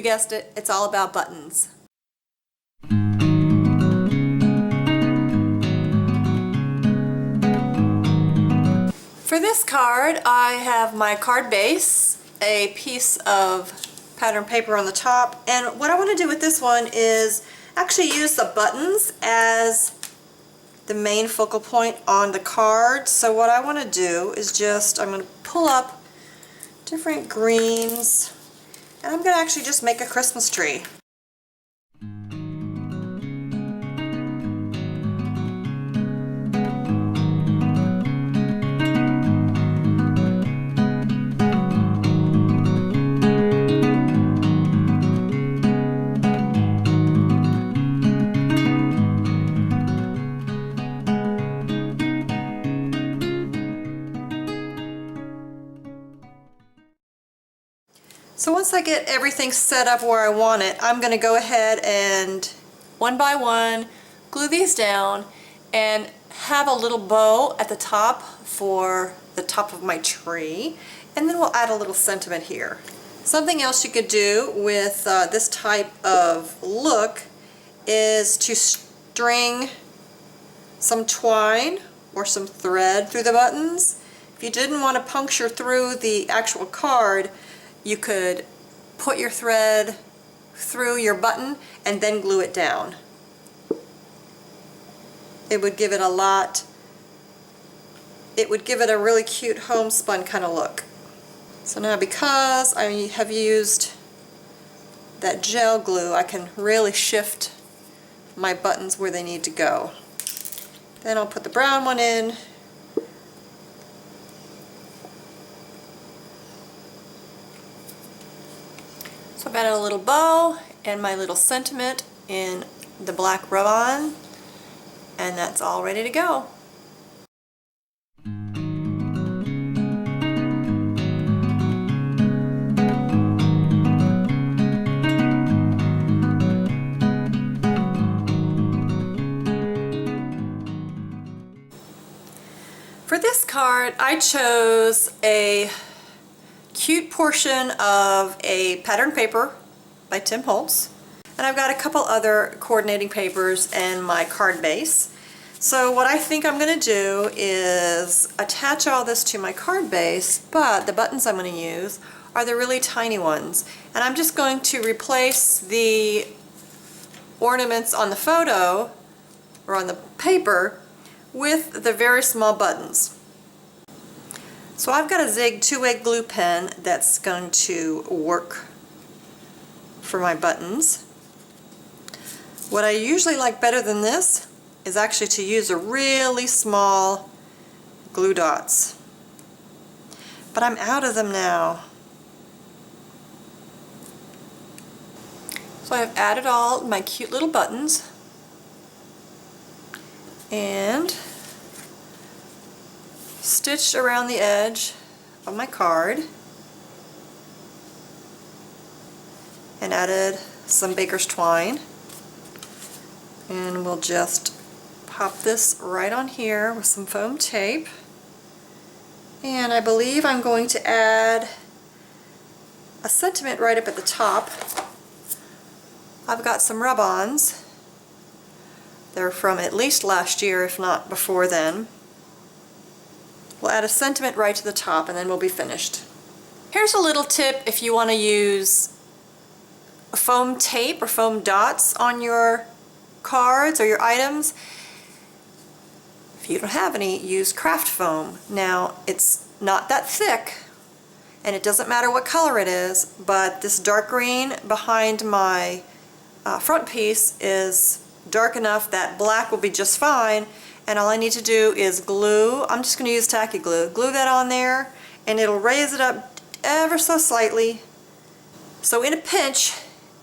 guessed it, it's all about buttons. For this card, I have my card base, a piece of pattern paper on the top, and what I want to do with this one is actually use the buttons as the main focal point on the card. So what I want to do is I'm going to pull up different greens, and I'm going to actually just make a Christmas tree. So once I get everything set up where I want it, I'm going to go ahead and one by one glue these down and have a little bow at the top for the top of my tree, and then we'll add a little sentiment here. Something else you could do with this type of look is to string some twine or some thread through the buttons. If you didn't want to puncture through the actual card, you could put your thread through your button and then glue it down. It would give it a really cute homespun kind of look. So now, because I have used that gel glue, I can really shift my buttons where they need to go. Then I'll put the brown one in. So I've added a little bow and my little sentiment in the black rub-on, and that's all ready to go. For this card, I chose a cute portion of a pattern paper by Tim Holtz, and I've got a couple other coordinating papers and my card base. So what I think I'm going to do is attach all this to my card base, but the buttons I'm going to use are the really tiny ones, and I'm just going to replace the ornaments on the photo or on the paper with the very small buttons. So I've got a Zig 2-way glue pen that's going to work for my buttons. What I usually like better than this is actually to use a really small glue dots. But I'm out of them now. So I've added all my cute little buttons, and stitched around the edge of my card and added some baker's twine, and we'll just pop this right on here with some foam tape, and I believe I'm going to add a sentiment right up at the top. I've got some rub-ons. They're from at least last year, if not before then. We'll add a sentiment right to the top, and then we'll be finished. Here's a little tip if you want to use foam tape or foam dots on your cards or your items. If you don't have any, use craft foam. Now, it's not that thick, and it doesn't matter what color it is, but this dark green behind my front piece is dark enough that black will be just fine. And all I need to do is glue, I'm just going to use tacky glue, glue that on there, and it'll raise it up ever so slightly. So in a pinch,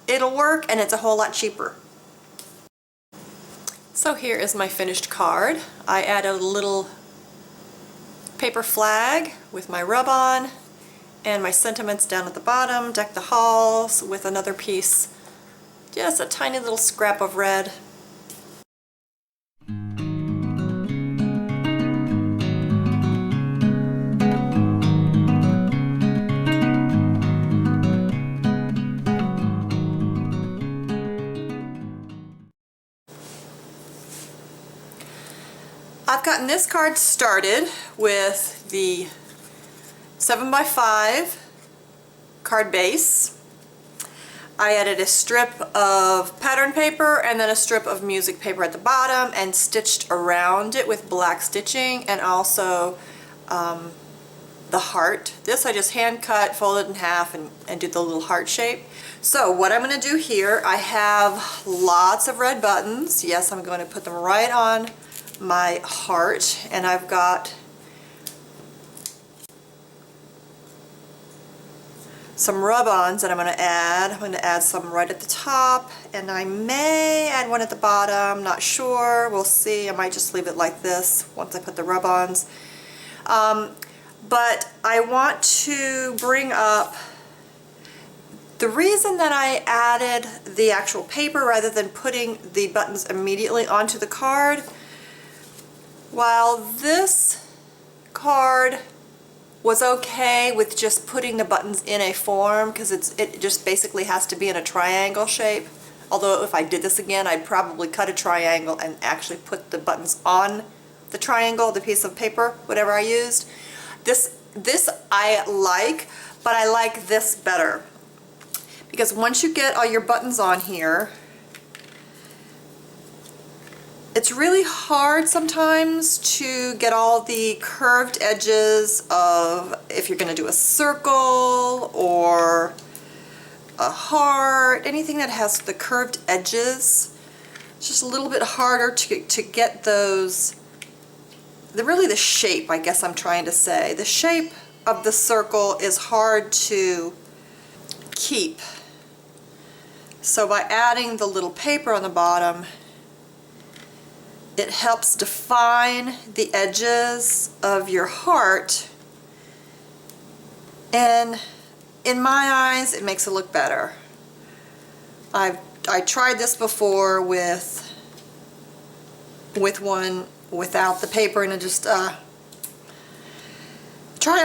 it'll work, and it's a whole lot cheaper. So here is my finished card. I added a little paper flag with my rub-on and my sentiments down at the bottom, decked the halls with another piece, just a tiny little scrap of red. I've gotten this card started with the 7x5 card base. I added a strip of pattern paper and then a strip of music paper at the bottom and stitched around it with black stitching, and also the heart. This I just hand cut, folded in half, and did the little heart shape. So what I'm going to do here, I have lots of red buttons. Yes, I'm going to put them right on my heart, and I've got some rub-ons that I'm going to add. I'm going to add some right at the top, and I may add one at the bottom, not sure, we'll see. I might just leave it like this once I put the rub-ons. But I want to bring up the reason that I added the actual paper rather than putting the buttons immediately onto the card. While this card was okay with just putting the buttons in a form, because it just basically has to be in a triangle shape. Although if I did this again, I'd probably cut a triangle and actually put the buttons on the triangle, the piece of paper, whatever I used. This I like, but I like this better. Because once you get all your buttons on here, it's really hard sometimes to get all the curved edges of, if you're going to do a circle or a heart, anything that has the curved edges. It's just a little bit harder to get those, really the shape, I guess I'm trying to say. The shape of the circle is hard to keep. So by adding the little paper on the bottom, it helps define the edges of your heart, and in my eyes it makes it look better. I tried this before with one without the paper, and it just trial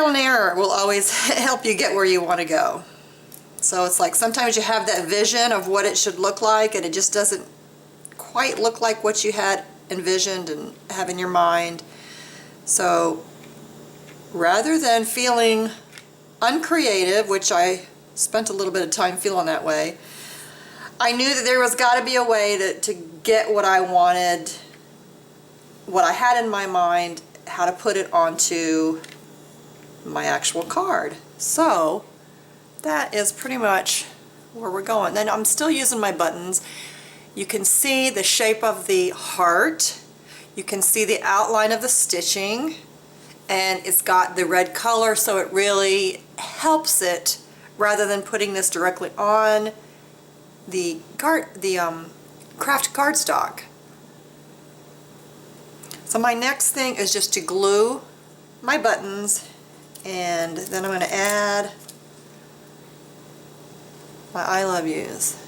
and error will always help you get where you want to go. So it's like sometimes you have that vision of what it should look like, and it just doesn't quite look like what you had envisioned and have in your mind. So rather than feeling uncreative, which I spent a little bit of time feeling that way, I knew that there was got to be a way to get what I wanted, what I had in my mind, how to put it onto my actual card. So that is pretty much where we're going. Then I'm still using my buttons. You can see the shape of the heart, you can see the outline of the stitching, and it's got the red color, so it really helps it rather than putting this directly on the craft cardstock. So my next thing is just to glue my buttons, and then I'm going to add my I love yous.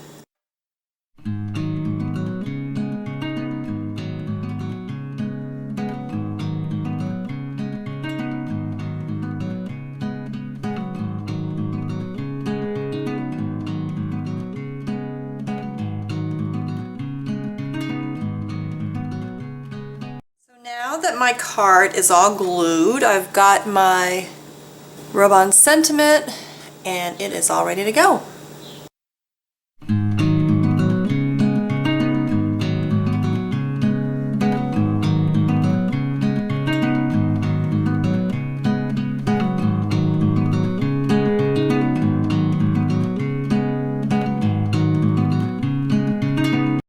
Now that my card is all glued, I've got my rub-on sentiment, and it is all ready to go.